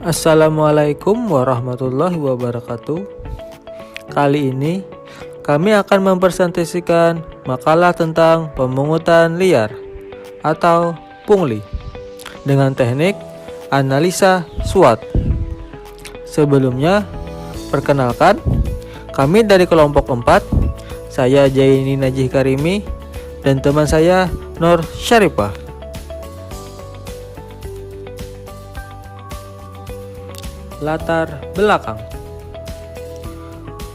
Assalamualaikum warahmatullahi wabarakatuh. Kali ini kami akan mempresentasikan makalah tentang pemungutan liar atau pungli dengan teknik analisa SWOT. Sebelumnya, perkenalkan, kami dari kelompok 4, saya Jaini Najih Karimi dan teman saya Nur Syarifah. Latar belakang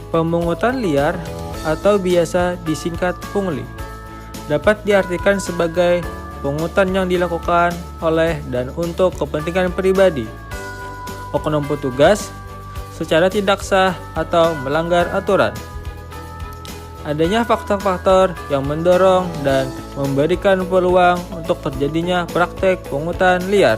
pemungutan liar atau biasa disingkat pungli dapat diartikan sebagai pungutan yang dilakukan oleh dan untuk kepentingan pribadi oknum petugas secara tidak sah atau melanggar aturan. Adanya faktor-faktor yang mendorong dan memberikan peluang untuk terjadinya praktek pungutan liar.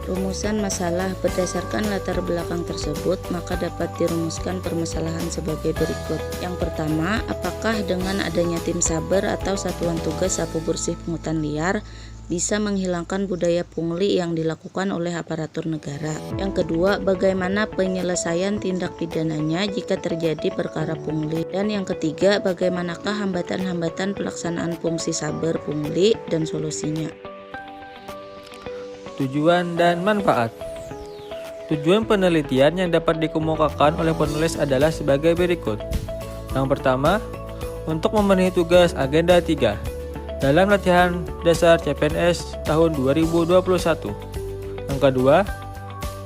Rumusan masalah berdasarkan latar belakang tersebut, maka dapat dirumuskan permasalahan sebagai berikut. Yang pertama, apakah dengan adanya tim saber atau satuan tugas sapu bersih pungutan liar bisa menghilangkan budaya pungli yang dilakukan oleh aparatur negara? Yang kedua, bagaimana penyelesaian tindak pidananya jika terjadi perkara pungli? Dan yang ketiga, bagaimanakah hambatan-hambatan pelaksanaan fungsi saber pungli dan solusinya? Tujuan dan manfaat. Tujuan penelitian yang dapat dikemukakan oleh penulis adalah sebagai berikut. Yang pertama, untuk memenuhi tugas agenda 3 dalam latihan dasar CPNS tahun 2021. Yang kedua,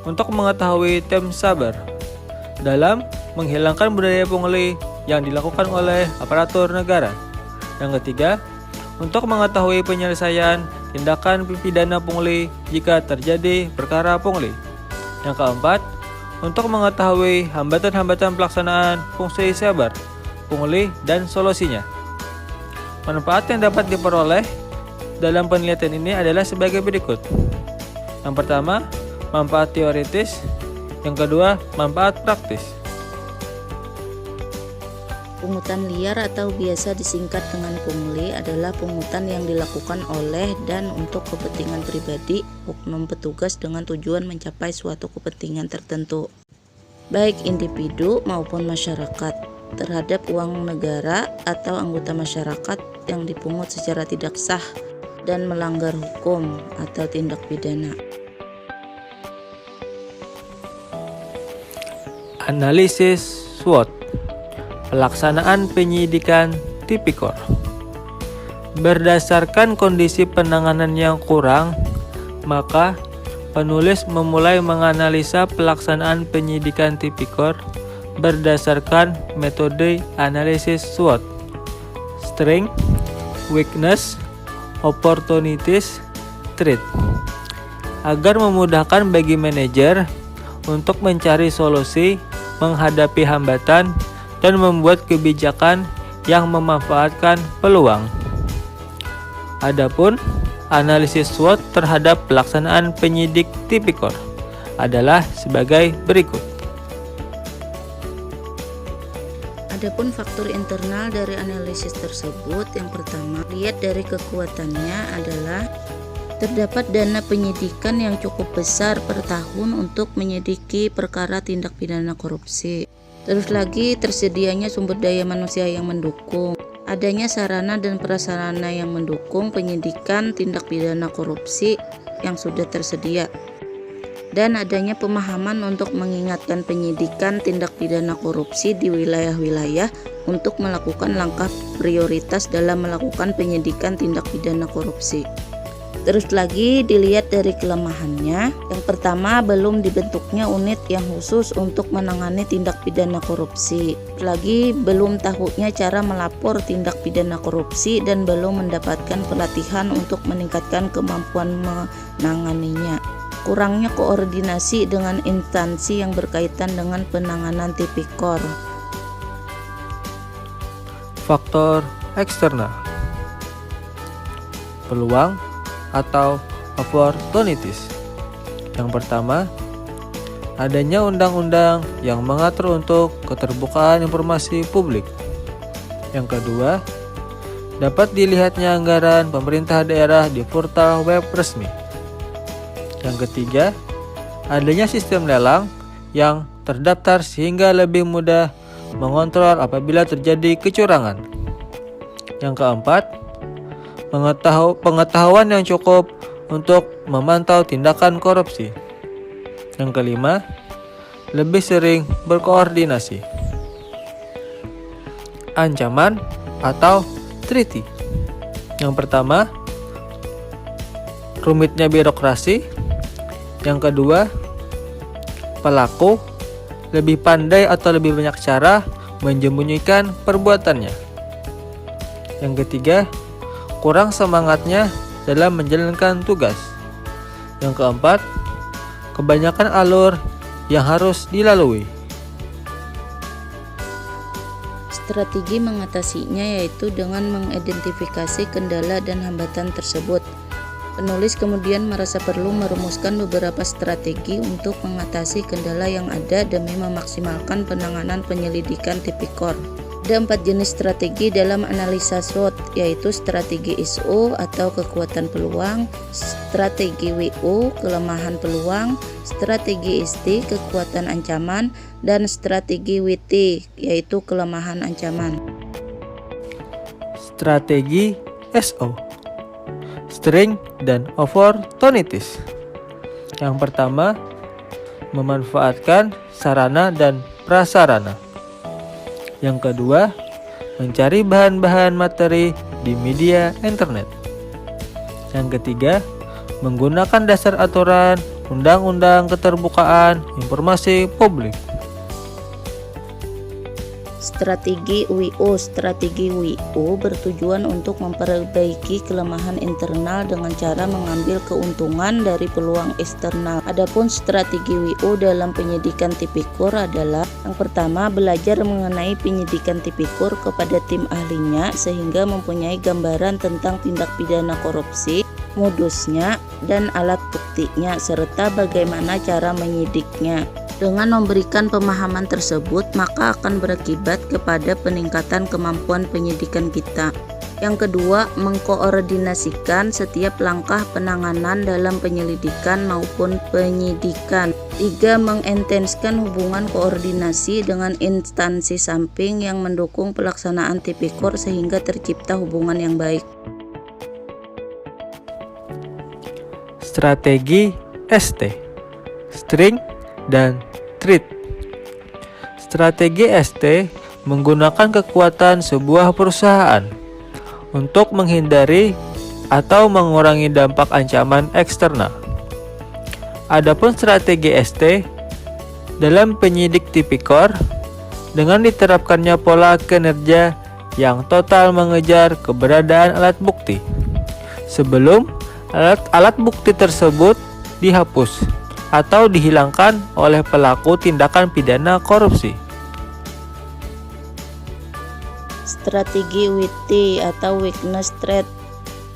untuk mengetahui tim saber dalam menghilangkan budaya pungli yang dilakukan oleh aparatur negara. Yang ketiga, untuk mengetahui penyelesaian tindakan pidana pungli jika terjadi perkara pungli. Yang keempat, untuk mengetahui hambatan-hambatan pelaksanaan fungsi saber pungli dan solusinya. Manfaat yang dapat diperoleh dalam penelitian ini adalah sebagai berikut. Yang pertama, manfaat teoritis. Yang kedua, manfaat praktis. Pungutan liar atau biasa disingkat dengan pungli adalah pungutan yang dilakukan oleh dan untuk kepentingan pribadi oknum petugas dengan tujuan mencapai suatu kepentingan tertentu, baik individu maupun masyarakat, terhadap uang negara atau anggota masyarakat yang dipungut secara tidak sah dan melanggar hukum atau tindak pidana. Analisis SWOT. Pelaksanaan penyidikan tipikor. Berdasarkan kondisi penanganan yang kurang, maka penulis memulai menganalisa pelaksanaan penyidikan tipikor berdasarkan metode analisis SWOT. Strength, weakness, opportunities, threat. Agar memudahkan bagi manajer untuk mencari solusi menghadapi hambatan dan membuat kebijakan yang memanfaatkan peluang. Adapun analisis SWOT terhadap pelaksanaan penyidik tipikor adalah sebagai berikut. Adapun faktor internal dari analisis tersebut, yang pertama, lihat dari kekuatannya adalah terdapat dana penyidikan yang cukup besar per tahun untuk menyidiki perkara tindak pidana korupsi. Terus lagi, tersedianya sumber daya manusia yang mendukung, adanya sarana dan prasarana yang mendukung penyidikan tindak pidana korupsi yang sudah tersedia, dan adanya pemahaman untuk mengingatkan penyidikan tindak pidana korupsi di wilayah-wilayah untuk melakukan langkah prioritas dalam melakukan penyidikan tindak pidana korupsi. Terus lagi, dilihat dari kelemahannya. Yang pertama, belum dibentuknya unit yang khusus untuk menangani tindak pidana korupsi. Terus lagi, belum tahunya cara melapor tindak pidana korupsi dan belum mendapatkan pelatihan untuk meningkatkan kemampuan menanganinya. Kurangnya koordinasi dengan instansi yang berkaitan dengan penanganan tipikor. Faktor eksternal. Peluang atau opportunities. Yang pertama, adanya undang-undang yang mengatur untuk keterbukaan informasi publik. Yang kedua, dapat dilihatnya anggaran pemerintah daerah di portal web resmi. Yang ketiga, adanya sistem lelang yang terdaftar sehingga lebih mudah mengontrol apabila terjadi kecurangan. Yang keempat, pengetahuan yang cukup untuk memantau tindakan korupsi. Yang kelima, lebih sering berkoordinasi. Ancaman atau treaty. Yang pertama, rumitnya birokrasi. Yang kedua, pelaku lebih pandai atau lebih banyak cara menyembunyikan perbuatannya. Yang ketiga, kurang semangatnya dalam menjalankan tugas. Yang keempat, kebanyakan alur yang harus dilalui. Strategi mengatasinya yaitu dengan mengidentifikasi kendala dan hambatan tersebut. Penulis kemudian merasa perlu merumuskan beberapa strategi untuk mengatasi kendala yang ada demi memaksimalkan penanganan penyelidikan tipikor. Ada 4 jenis strategi dalam analisa SWOT, yaitu strategi ISO atau kekuatan peluang, strategi WO kelemahan peluang, strategi ST kekuatan ancaman, dan strategi WT yaitu kelemahan ancaman. Strategi SO, Strength dan Opportunities. Yang pertama, memanfaatkan sarana dan prasarana. Yang kedua, mencari bahan-bahan materi di media internet. Yang ketiga, menggunakan dasar aturan Undang-Undang Keterbukaan Informasi Publik. Strategi WO. Strategi WO bertujuan untuk memperbaiki kelemahan internal dengan cara mengambil keuntungan dari peluang eksternal. Adapun strategi WO dalam penyidikan tipikor adalah yang pertama, belajar mengenai penyidikan tipikor kepada tim ahlinya sehingga mempunyai gambaran tentang tindak pidana korupsi, modusnya, dan alat buktinya, serta bagaimana cara menyidiknya. Dengan memberikan pemahaman tersebut, maka akan berakibat kepada peningkatan kemampuan penyidikan kita. Yang kedua, mengkoordinasikan setiap langkah penanganan dalam penyelidikan maupun penyidikan. 3. Mengintenskan hubungan koordinasi dengan instansi samping yang mendukung pelaksanaan tipikor sehingga tercipta hubungan yang baik. Strategi ST, Strength dan Treat. Strategi ST menggunakan kekuatan sebuah perusahaan untuk menghindari atau mengurangi dampak ancaman eksternal. Adapun strategi ST dalam penyidik tipikor dengan diterapkannya pola kinerja yang total mengejar keberadaan alat bukti sebelum alat bukti tersebut dihapus atau dihilangkan oleh pelaku tindakan pidana korupsi. Strategi WT atau weakness threat.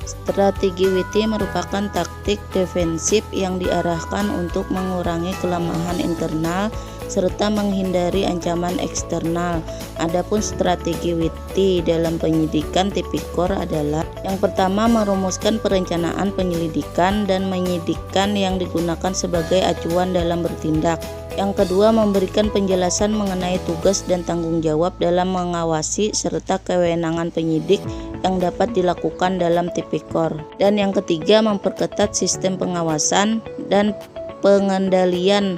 Strategi WT merupakan taktik defensif yang diarahkan untuk mengurangi kelemahan internal serta menghindari ancaman eksternal. Adapun strategi WT dalam penyidikan tipikor adalah yang pertama, merumuskan perencanaan penyelidikan dan menyidikan yang digunakan sebagai acuan dalam bertindak. Yang kedua, memberikan penjelasan mengenai tugas dan tanggung jawab dalam mengawasi serta kewenangan penyidik yang dapat dilakukan dalam tipikor. Dan yang ketiga, memperketat sistem pengawasan dan pengendalian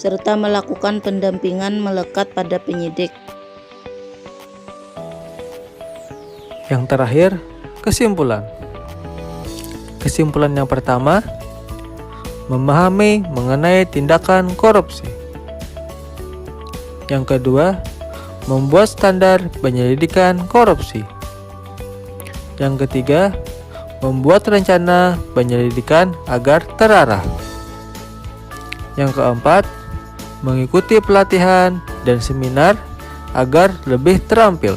serta melakukan pendampingan melekat pada penyidik. Yang terakhir, kesimpulan. Kesimpulan yang pertama, memahami mengenai tindakan korupsi. Yang kedua, membuat standar penyelidikan korupsi. Yang ketiga, membuat rencana penyelidikan agar terarah. Yang keempat, mengikuti pelatihan dan seminar agar lebih terampil.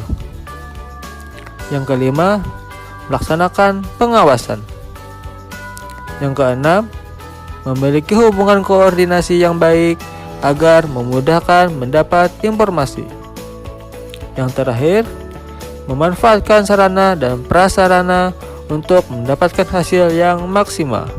Yang kelima, melaksanakan pengawasan. Yang keenam, memiliki hubungan koordinasi yang baik agar memudahkan mendapat informasi. Yang terakhir, memanfaatkan sarana dan prasarana untuk mendapatkan hasil yang maksimal.